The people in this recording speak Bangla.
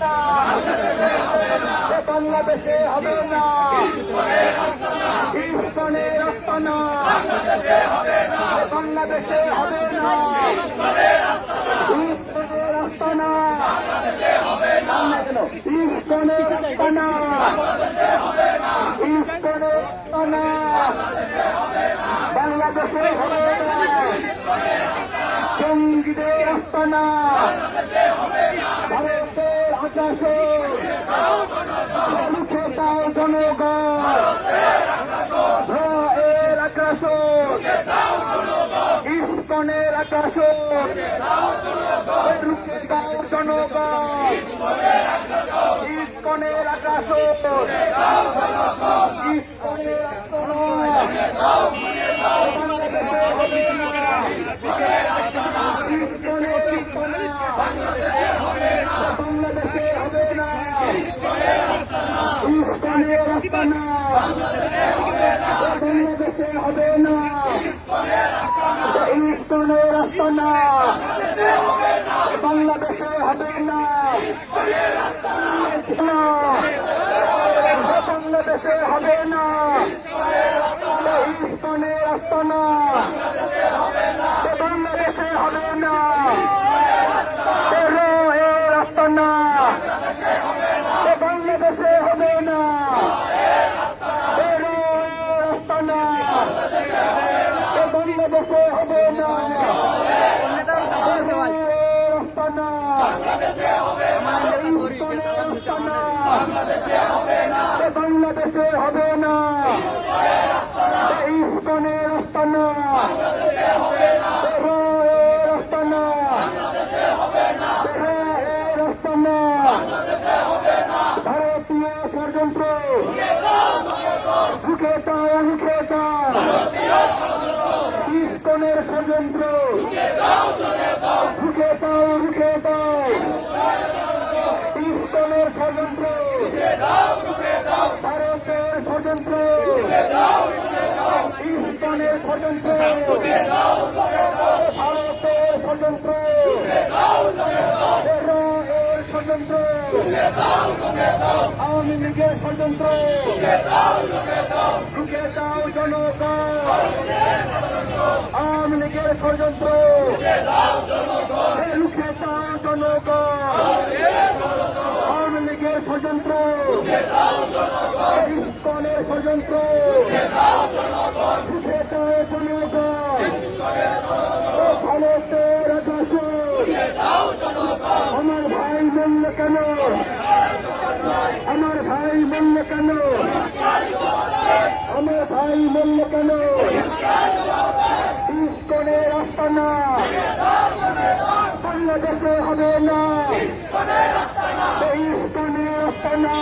না, বাংলাদেশে হবে না, ইস্কনের আস্তানা বাংলাদেশে হবে না, ইস্কনের আস্তানা ইস্কনের আস্তানা ইস্কনের আস্তানা বাংলাদেশে হবে না, জঙ্গিদের আস্তানা ভারতের আকাশে মুখে দাও জনগণ, এর আকাশ ইস্কনের আকাশ রুখে দাও জনগণ, ইস্কনের আকাশ ইস্কনের বাংলাদেশে হবে না, ইস্কনের আস্তানা বাংলাদেশে হবে না, ইস্কনের আস্তানা বাংলাদেশে হবে না, বাংলাদেশে হবে না, ইস্কনের আস্তানা বাংলাদেশে হবে না, এর আস্তানা বাংলাদেশে হবে না, এর আস্তানা বাংলাদেশে হবে না, আস্তানা বাংলাদেশে হবে না, ইস্কনের আস্তানা আস্তানা আস্তানা ভারতীয় ষড়যন্ত্র রুখে দাও রুখে দাও, ইস্কনের ষড়যন্ত্র রুখে দাও রুখে দাও, ইস্কনের ষড়যন্ত্র ভারতের ষড়যন্ত্র ইস্কনের ষড়যন্ত্র ভারতের ষড়যন্ত্র ষড়যন্ত্র আওয়ামী লীগের ষড়যন্ত্র রুখে দাও জনগণ, আওয়ামী লীগের ষড়যন্ত্র রুখে দাও জনগণ, আওয়ামী লীগের ষড়যন্ত্র ইস্কনের ষড়যন্ত্র রুখে দাও জনগণ, ভারতের আকাশ আমার ভাই বলল কেন, আমার ভাই বলল কেন, আমার ভাই বলল কেন, ইস্কনের আস্তানা বাংলাদেশে হবে না, ইস্কনের আস্তানা